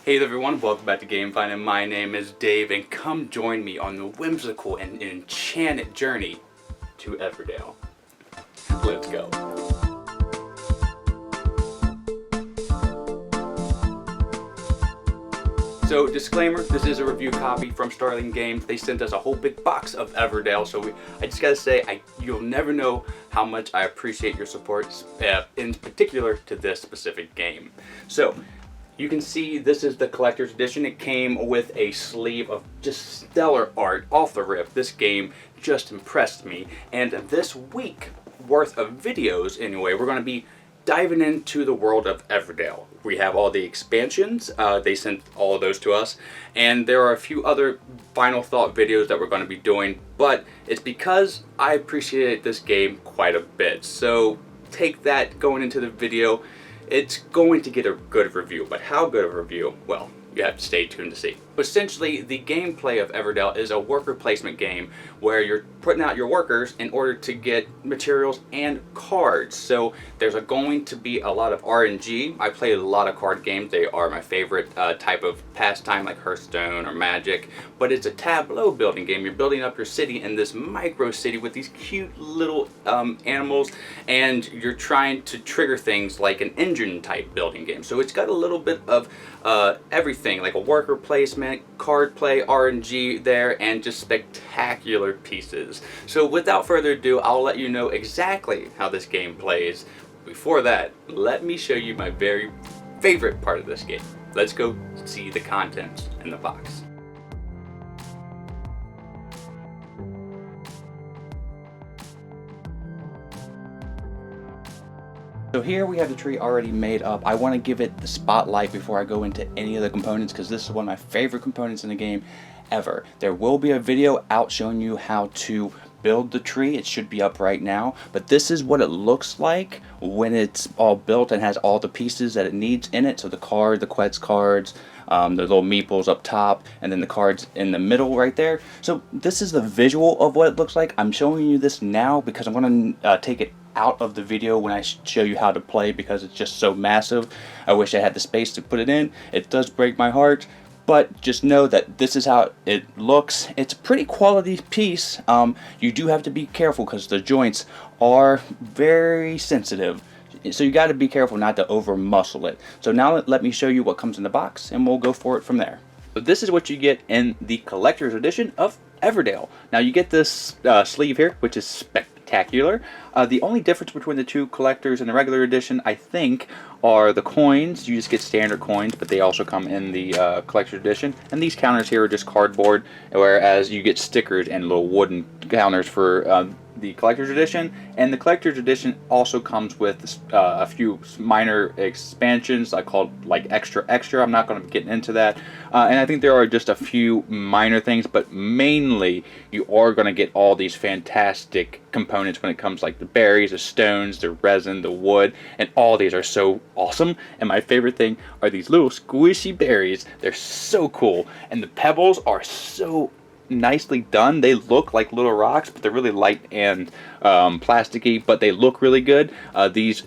Hey there everyone, welcome back to Game Find, and my name is Dave, and come join me on the whimsical and enchanted journey to Everdell. Let's go. So, disclaimer, this is a review copy from Starling Games. They sent us a whole big box of Everdell, so I just gotta say, you'll never know how much I appreciate your support, in particular to this specific game. So, you can see this is the collector's edition. It came with a sleeve of just stellar art off the rip. This game just impressed me. And this week worth of videos, anyway, we're going to be diving into the world of Everdell. We have all the expansions. They sent all of those to us. And there are a few other final thought videos that we're going to be doing. But it's because I appreciate this game quite a bit. So take that going into the video. It's going to get a good review, but how good of a review? Well, you have to stay tuned to see. Essentially, the gameplay of Everdell is a worker placement game where you're putting out your workers in order to get materials and cards. So there's going to be a lot of RNG. I played a lot of card games. They are my favorite type of pastime, like Hearthstone or Magic. But it's a tableau building game. You're building up your city in this micro city with these cute little animals, and you're trying to trigger things like an engine type building game. So it's got a little bit of everything, like a worker placement, card play, RNG there, and just spectacular pieces. So without further ado, I'll let you know exactly how this game plays. Before that, let me show you my very favorite part of this game. Let's go see the contents in the box. So here we have the tree already made up. I want to give it the spotlight before I go into any of the components, because this is one of my favorite components in the game ever. There will be a video out showing you how to build the tree. It should be up right now, but this is what it looks like when it's all built and has all the pieces that it needs in it. So the card, the Quetz cards, the little meeples up top, and then the cards in the middle right there. So this is the visual of what it looks like. I'm showing you this now because I'm going to take it out of the video when I show you how to play, because it's just so massive. I wish I had the space to put it in. It does break my heart, but just know that this is how it looks. It's a pretty quality piece. You do have to be careful because the joints are very sensitive. So you got to be careful not to over muscle it. So now let me show you what comes in the box, and we'll go for it from there. So this is what you get in the collector's edition of Everdell. Now you get this sleeve here, which is spectacular. The only difference between the two collectors and the regular edition, I think, are the coins. You just get standard coins, but they also come in the collector's edition. And these counters here are just cardboard, whereas you get stickers and little wooden counters for the collector's edition. And the collector's edition also comes with a few minor expansions I called like extra. I'm not going to be getting into that, and I think there are just a few minor things, but mainly you are going to get all these fantastic components when it comes like the berries, the stones, the resin, the wood, and all these are so awesome. And my favorite thing are these little squishy berries. They're so cool, and the pebbles are so nicely done. They look like little rocks, but they're really light and plasticky, but they look really good. These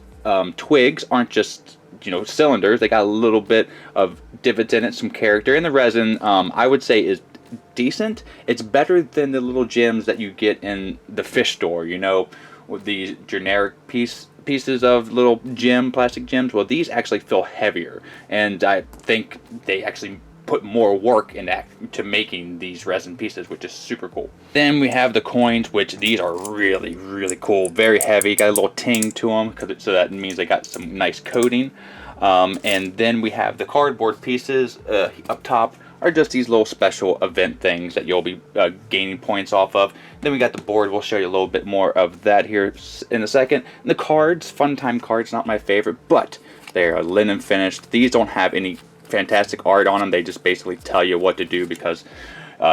twigs aren't just, cylinders. They got a little bit of divot in it, some character, and the resin I would say is decent. It's better than the little gems that you get in the fish store, with these generic pieces of little plastic gems. Well, these actually feel heavier, and I think they actually put more work into making these resin pieces, which is super cool. Then we have the coins, which these are really, really cool. Very heavy, got a little ting to them, so that means they got some nice coating. And then we have the cardboard pieces up top are just these little special event things that you'll be gaining points off of. Then we got the board. We'll show you a little bit more of that here in a second. And the cards, Fun Time cards, not my favorite, but they are linen finished. These don't have any fantastic art on them. They just basically tell you what to do, because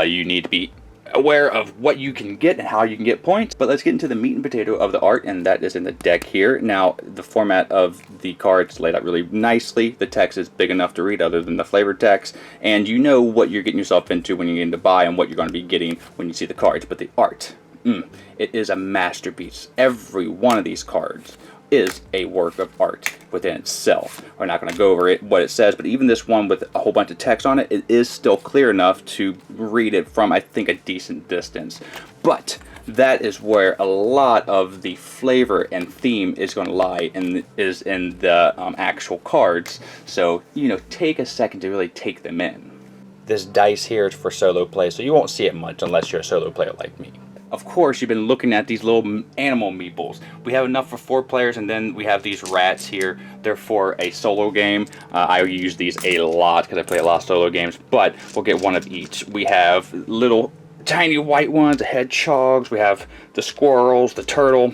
you need to be aware of what you can get and how you can get points. But let's get into the meat and potato of the art, and that is in the deck here. Now, the format of the cards laid out really nicely. The text is big enough to read other than the flavor text, and you know what you're getting yourself into when you get into buy and what you're going to be getting when you see the cards. But the art, it is a masterpiece. Every one of these cards is a work of art within itself. We're not going to go over it, what it says, but even this one with a whole bunch of text on it, it is still clear enough to read it from, I think, a decent distance. But that is where a lot of the flavor and theme is going to lie, and is in the actual cards. So, you know, take a second to really take them in. This dice here is for solo play, so you won't see it much unless you're a solo player like me. Of course, you've been looking at these little animal meeples. We have enough for 4 players, and then we have these rats here. They're for a solo game. I use these a lot because I play a lot of solo games, but we'll get one of each. We have little tiny white ones, the hedgehogs, we have the squirrels, the turtle,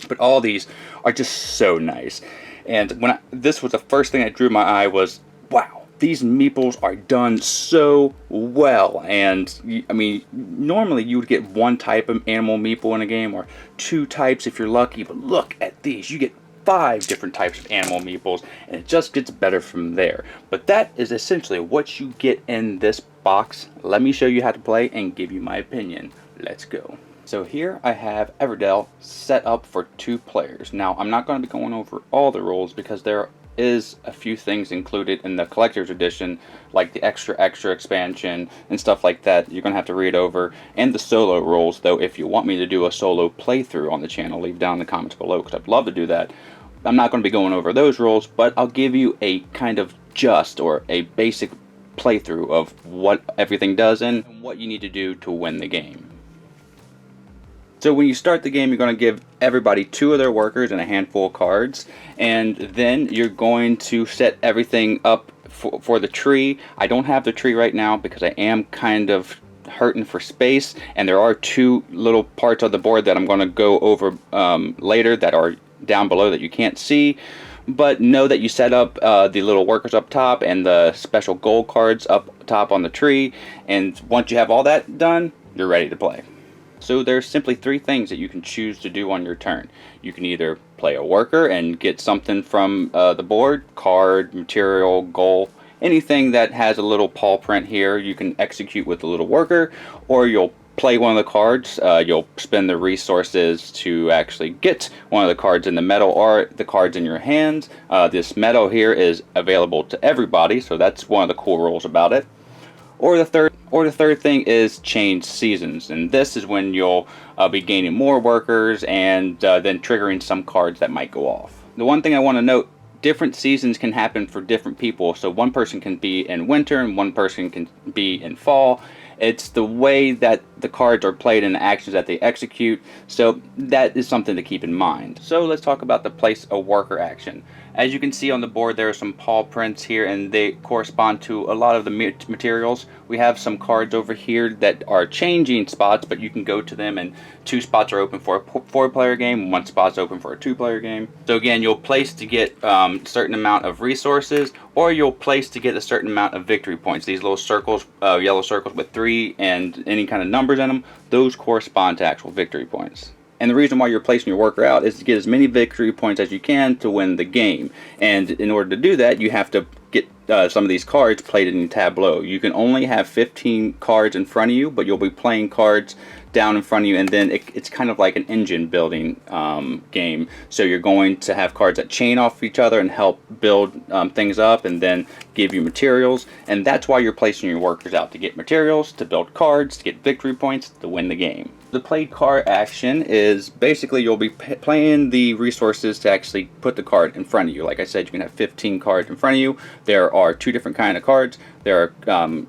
but all these are just so nice. And when this was the first thing that drew my eye was, wow. These meeples are done so well, and I mean, normally you would get 1 type of animal meeple in a game, or 2 types if you're lucky, but look at these. You get 5 different types of animal meeples, and it just gets better from there. But that is essentially what you get in this box. Let me show you how to play and give you my opinion. Let's go. So here I have Everdell set up for 2 players. Now, I'm not going to be going over all the rules because there is a few things included in the collector's edition, like the extra expansion and stuff like that. You're gonna have to read over, and the solo rules, though. If you want me to do a solo playthrough on the channel, leave down in the comments below, because I'd love to do that. I'm not going to be going over those rules, but I'll give you a kind of or a basic playthrough of what everything does and what you need to do to win the game. So when you start the game, you're going to give everybody 2 of their workers and a handful of cards, and then you're going to set everything up for the tree. I don't have the tree right now because I am kind of hurting for space, and there are 2 little parts of the board that I'm going to go over later that are down below that you can't see. But know that you set up the little workers up top and the special gold cards up top on the tree, and once you have all that done, you're ready to play. So there's simply 3 things that you can choose to do on your turn. You can either play a worker and get something from the board, card, material, goal, anything that has a little paw print here, you can execute with the little worker, or you'll play one of the cards. You'll spend the resources to actually get one of the cards in the meadow or the cards in your hands. This meadow here is available to everybody, so that's one of the cool rules about it. Or the third thing is change seasons, and this is when you'll be gaining more workers and then triggering some cards that might go off. The one thing I want to note, different seasons can happen for different people. So one person can be in winter and one person can be in fall. It's the way that the cards are played and the actions that they execute, so that is something to keep in mind. So let's talk about the place a worker action. As you can see on the board, there are some paw prints here, and they correspond to a lot of the materials. We have some cards over here that are changing spots, but you can go to them, and 2 spots are open for a 4-player game, 1 spot's open for a 2-player game. So again, you'll place to get a certain amount of resources, or you'll place to get a certain amount of victory points. These little circles, yellow circles with 3 and any kind of numbers in them, those correspond to actual victory points. And the reason why you're placing your worker out is to get as many victory points as you can to win the game. And in order to do that, you have to get some of these cards played in tableau. You can only have 15 cards in front of you, but you'll be playing cards down in front of you, and then it's kind of like an engine building game. So you're going to have cards that chain off each other and help build things up and then give you materials, and that's why you're placing your workers out, to get materials, to build cards, to get victory points, to win the game. The play card action is basically you'll be playing the resources to actually put the card in front of you. Like I said, you can have 15 cards in front of you. There are 2 different kind of cards. There are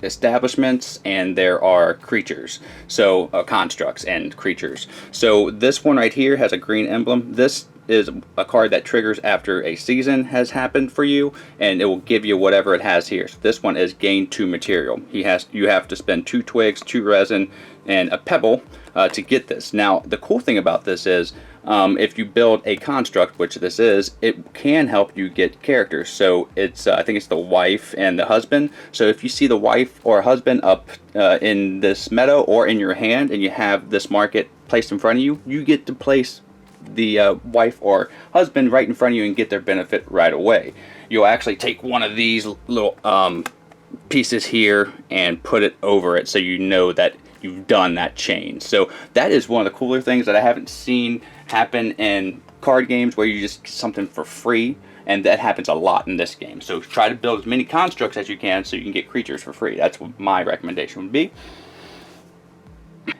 establishments and there are creatures, so constructs and creatures. So this one right here has a green emblem. This is a card that triggers after a season has happened for you, and it will give you whatever it has here. So this one is gain 2 material. You have to spend 2 twigs, 2 resin, and a pebble to get this. Now the cool thing about this is if you build a construct, which this is, it can help you get characters. So it's I think it's the wife and the husband. So if you see the wife or husband up in this meadow or in your hand, and you have this market placed in front of you, you get to place the wife or husband right in front of you and get their benefit right away. You'll actually take one of these little pieces here and put it over it, so you know that you've done that chain. So that is one of the cooler things that I haven't seen happen in card games where you just get something for free, and that happens a lot in this game. So try to build as many constructs as you can so you can get creatures for free. That's what my recommendation would be.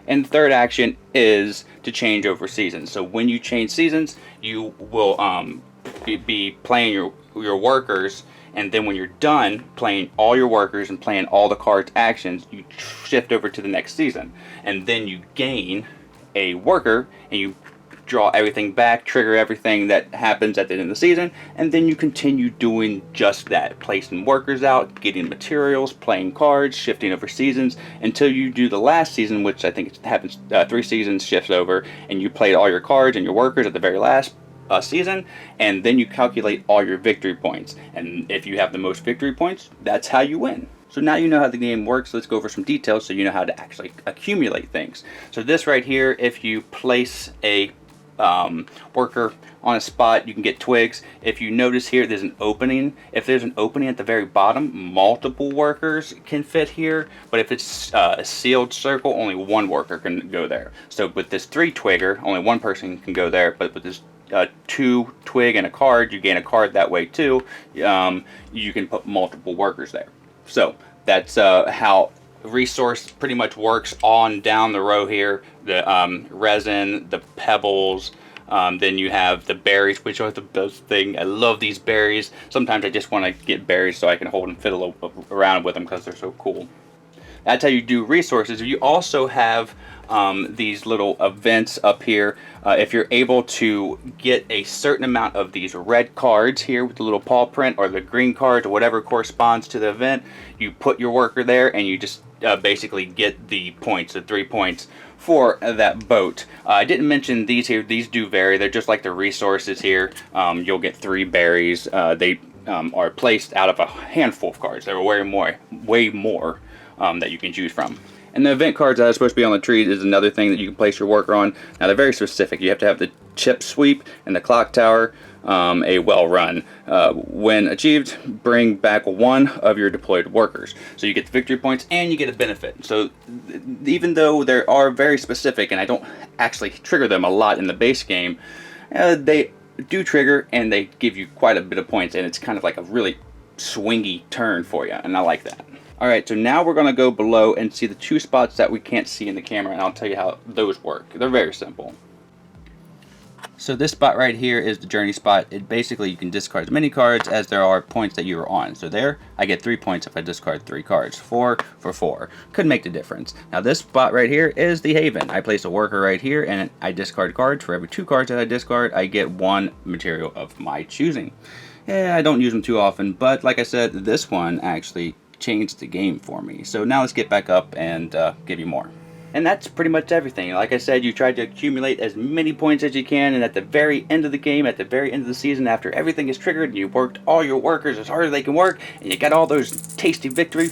And the third action is to change over seasons. So when you change seasons, you will be playing your workers, and then when you're done playing all your workers and playing all the cards actions, you shift over to the next season, and then you gain a worker and you draw everything back, trigger everything that happens at the end of the season, and then you continue doing just that, placing workers out, getting materials, playing cards, shifting over seasons until you do the last season, which I think it happens 3 seasons shifts over, and you played all your cards and your workers at the very last season, and then you calculate all your victory points, and if you have the most victory points, that's how you win. So now you know how the game works. Let's go over some details so you know how to actually accumulate things. So this right here, if you place a worker on a spot, you can get twigs. If you notice here, there's an opening. If there's an opening at the very bottom, multiple workers can fit here, but if it's a sealed circle, only one worker can go there. So with this 3 twigger, only one person can go there, but with this 2 twig and a card, you gain a card that way too. You can put multiple workers there. So that's how resource pretty much works on down the row here. The resin, the pebbles, then you have the berries, which are the best thing. I love these berries. Sometimes I just want to get berries so I can hold and fiddle around with them because they're so cool. That's how you do resources. You also have these little events up here. If you're able to get a certain amount of these red cards here with the little paw print, or the green cards, or whatever corresponds to the event, you put your worker there and you just basically get the points, the 3 points for that boat. I didn't mention these here. These do vary. They're just like the resources here. You'll get 3 berries. They are placed out of a handful of cards. There are way more that you can choose from. And the event cards that are supposed to be on the trees is another thing that you can place your worker on. Now they're very specific. You have to have the chip sweep and the clock tower, a well run. When achieved, bring back 1 of your deployed workers. So you get the victory points and you get a benefit. So even though they are very specific, and I don't actually trigger them a lot in the base game, they do trigger and they give you quite a bit of points, and it's kind of like a really swingy turn for you, and I like that. Alright, so now we're going to go below and see the 2 spots that we can't see in the camera, and I'll tell you how those work. They're very simple. So this spot right here is the journey spot. It basically, you can discard as many cards as there are points that you are on. So there, I get 3 points if I discard 3 cards. 4 for 4. Could make the difference. Now this spot right here is the haven. I place a worker right here and I discard cards. For every 2 cards that I discard, I get 1 material of my choosing. Yeah, I don't use them too often, but like I said, this one actually changed the game for me. So now let's get back up and give you more. And that's pretty much everything. Like I said, you try to accumulate as many points as you can, and at the very end of the game, at the very end of the season, after everything is triggered and you worked all your workers as hard as they can work, and you got all those tasty victory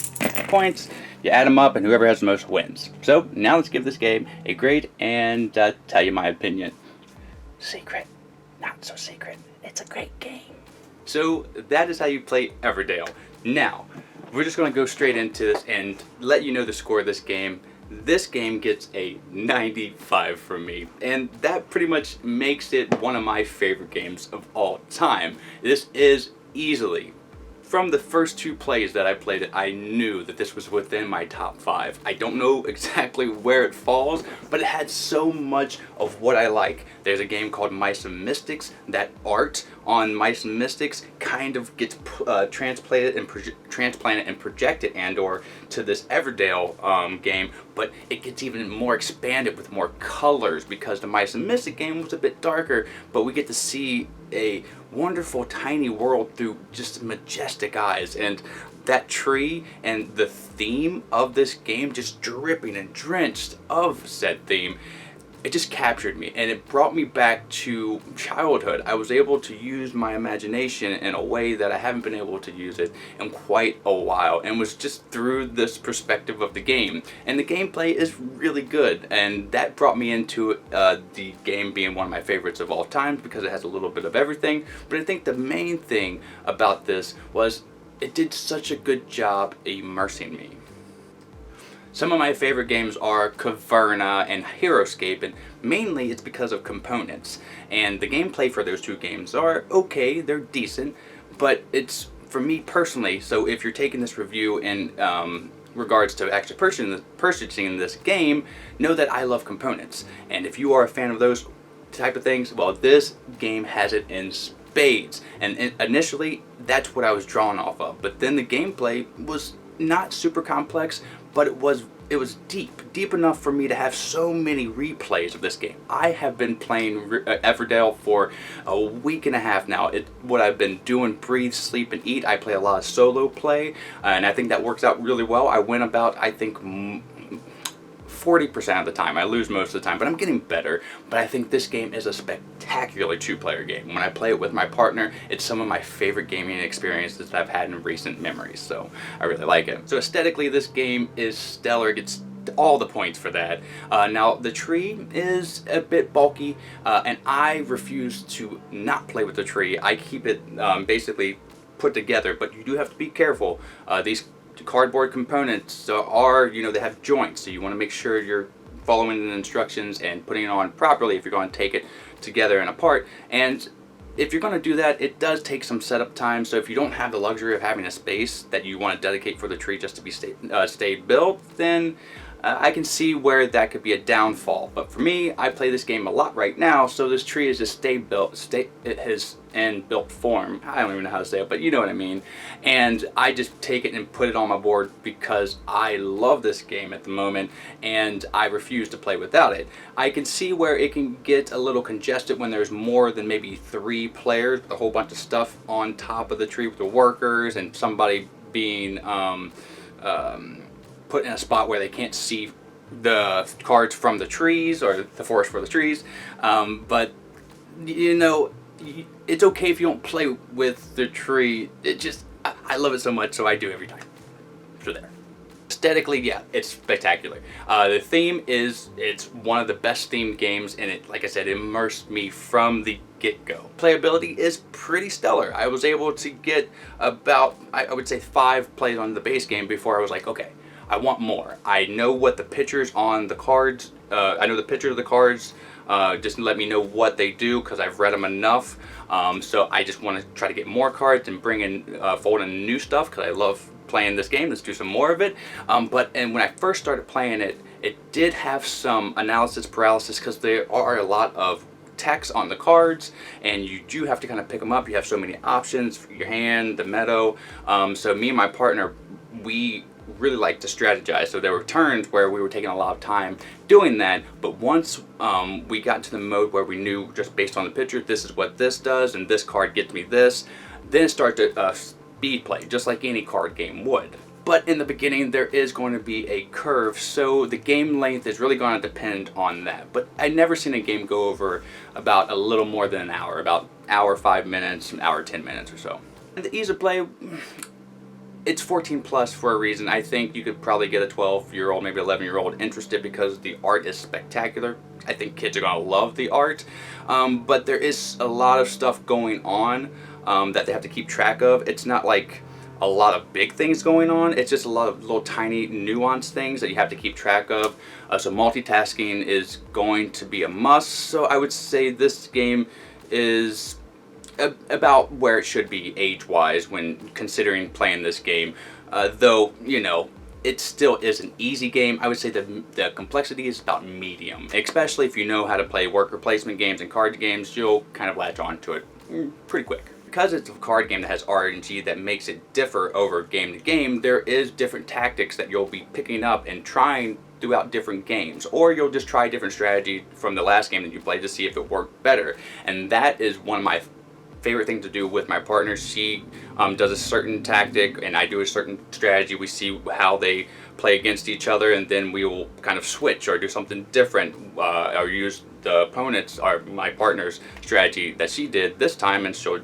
points, you add them up and whoever has the most wins. So now let's give this game a grade and tell you my opinion. Secret, not so secret. It's a great game. So that is how you play Everdell. Now, we're just going to go straight into this and let you know the score of this game. This game gets a 95 from me, and that pretty much makes it one of my favorite games of all time. This is easily, from the first 2 plays that I played it, I knew that this was within my top 5. I don't know exactly where it falls, but it had so much of what I like. There's a game called Mice and Mystics. That art on Mice and Mystics kind of gets transplanted and projected and/or to this Everdell game, but it gets even more expanded with more colors because the Mice and Mystic game was a bit darker, but we get to see a wonderful tiny world through just majestic eyes, and that tree and the theme of this game just dripping and drenched of said theme, it just captured me and it brought me back to childhood. I was able to use my imagination in a way that I haven't been able to use it in quite a while, and was just through this perspective of the game. And the gameplay is really good, and that brought me into the game being one of my favorites of all time because it has a little bit of everything. But I think the main thing about this was it did such a good job immersing me. Some of my favorite games are Caverna and Heroescape, and mainly it's because of components. And the gameplay for those two games are okay, they're decent, but it's, for me personally, so if you're taking this review in regards to actually purchasing this game, know that I love components. And if you are a fan of those type of things, well, this game has it in spades. And initially, that's what I was drawn off of. But then the gameplay was not super complex, but it was deep enough for me to have so many replays of this game. I have been playing Everdell for a week and a half now. What I've been doing, breathe, sleep, and eat. I play a lot of solo play, and I think that works out really well. I win about, I think, 40% of the time. I lose most of the time, but I'm getting better. But I think this game is a spectacular two-player game. When I play it with my partner, it's some of my favorite gaming experiences that I've had in recent memories, so I really like it. So aesthetically, this game is stellar. It gets all the points for that. Now, the tree is a bit bulky, and I refuse to not play with the tree. I keep it basically put together, but you do have to be careful. These cardboard components are, they have joints, so you want to make sure you're following the instructions and putting it on properly if you're going to take it together and apart. And if you're going to do that, it does take some setup time, so if you don't have the luxury of having a space that you want to dedicate for the tree just to be stay built, then I can see where that could be a downfall. But for me, I play this game a lot right now, so this tree is just it has in built form. I don't even know how to say it, but you know what I mean. And I just take it and put it on my board because I love this game at the moment, and I refuse to play without it. I can see where it can get a little congested when there's more than maybe 3 players with a whole bunch of stuff on top of the tree with the workers and somebody being put in a spot where they can't see the cards from the trees or the forest for the trees. But it's okay if you don't play with the tree. I love it so much, so I do every time. So there. Aesthetically, yeah, it's spectacular. The theme it's one of the best themed games, and it, like I said, immersed me from the get-go. Playability is pretty stellar. I was able to get about, I would say, 5 plays on the base game before I was like, okay, I want more. I know what the pictures on the cards, I know the picture of the cards, just let me know what they do because I've read them enough. So I just want to try to get more cards and bring in, fold in new stuff because I love playing this game. Let's do some more of it. And when I first started playing it, it did have some analysis paralysis because there are a lot of text on the cards, and you do have to kind of pick them up. You have so many options for your hand, the meadow. So me and my partner, we really like to strategize, so there were turns where we were taking a lot of time doing that, but once we got to the mode where we knew just based on the picture, this is what this does and this card gets me this, then it started to speed play just like any card game would. But in the beginning there is going to be a curve, so the game length is really going to depend on that. But I've never seen a game go over about a little more than an hour, about hour 5 minutes, an hour 10 minutes or so. And the ease of play, it's 14 plus for a reason. I think you could probably get a 12-year-old, maybe 11-year-old interested because the art is spectacular. I think kids are going to love the art. But there is a lot of stuff going on that they have to keep track of. It's not like a lot of big things going on. It's just a lot of little tiny nuanced things that you have to keep track of. So multitasking is going to be a must. So I would say this game is about where it should be age-wise when considering playing this game. Though, it still is an easy game. I would say the complexity is about medium. Especially if you know how to play worker placement games and card games, you'll kind of latch on to it pretty quick. Because it's a card game that has RNG that makes it differ over game to game, there is different tactics that you'll be picking up and trying throughout different games, or you'll just try a different strategy from the last game that you played to see if it worked better. And that is one of my favorite thing to do with my partner. She does a certain tactic and I do a certain strategy. We see how they play against each other, and then we will kind of switch or do something different, or use the opponent's or my partner's strategy that she did this time, and she'll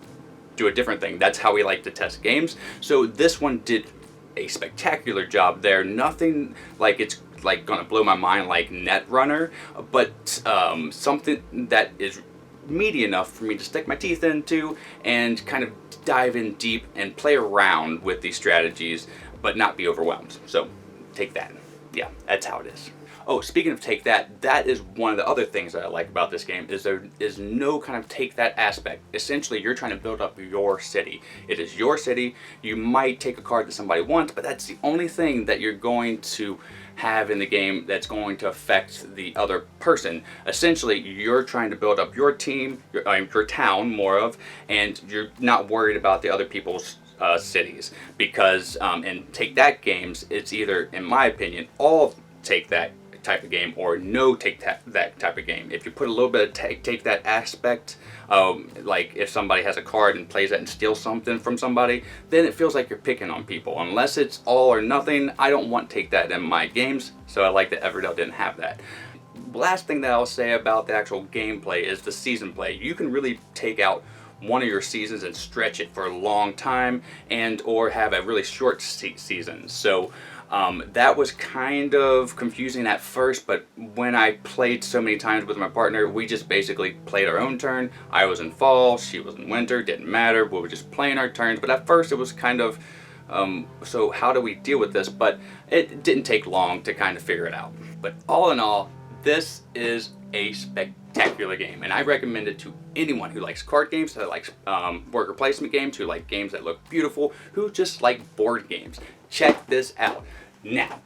do a different thing. That's how we like to test games. So this one did a spectacular job there. Nothing like it's like gonna blow my mind like Netrunner, but something that is meaty enough for me to stick my teeth into and kind of dive in deep and play around with these strategies but not be overwhelmed. So take that. yeah, that's how it is. Oh, speaking of take that, that is one of the other things that I like about this game is there is no kind of take that aspect. Essentially, you're trying to build up your city. It is your city. You might take a card that somebody wants, but that's the only thing that you're going to have in the game that's going to affect the other person. Essentially, you're trying to build up your team, your town more of, and you're not worried about the other people's cities, because in take that games, it's either, in my opinion, all take that type of game or no take that type of game. If you put a little bit of take that aspect, like if somebody has a card and plays that and steals something from somebody, then it feels like you're picking on people. Unless it's all or nothing, I don't want take that in my games, so I like that Everdell didn't have that. Last thing that I'll say about the actual gameplay is the season play. You can really take out one of your seasons and stretch it for a long time, and or have a really short season. So that was kind of confusing at first, but when I played so many times with my partner, we just basically played our own turn. I was in fall, she was in winter, didn't matter, we were just playing our turns. But at first it was kind of, so how do we deal with this? But it didn't take long to kind of figure it out. But all in all, this is a spectacular game, and I recommend it to anyone who likes card games, that likes worker placement games, who like games that look beautiful, who just like board games. Check this out. Now,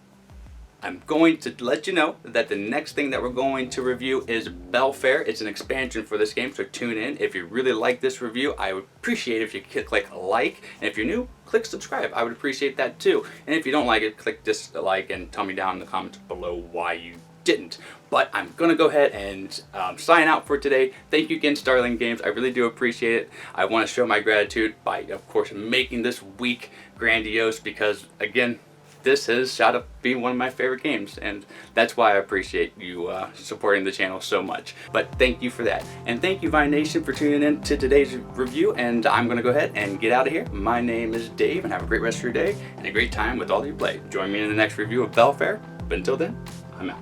I'm going to let you know that the next thing that we're going to review is Belfair. It's an expansion for this game, so tune in. If you really like this review, I would appreciate it if you could click like, and if you're new, click subscribe. I would appreciate that too. And if you don't like it, click dislike and tell me down in the comments below why you didn't. But I'm gonna go ahead and sign out for today. Thank you again, Starling Games. I really do appreciate it. I want to show my gratitude by, of course, making this week grandiose, because again, this has shot up being one of my favorite games, and that's why I appreciate you supporting the channel so much. But thank you for that, and thank you, Vine Nation, for tuning in to today's review. And I'm gonna go ahead and get out of here. My name is Dave, and have a great rest of your day and a great time with all you play. Join me in the next review of Belfair. But until then, I'm out.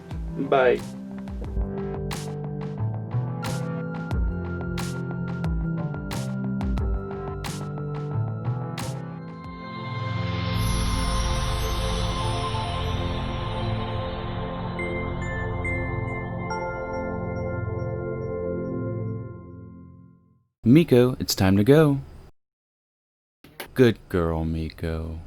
Bye. Miko, it's time to go. Good girl, Miko.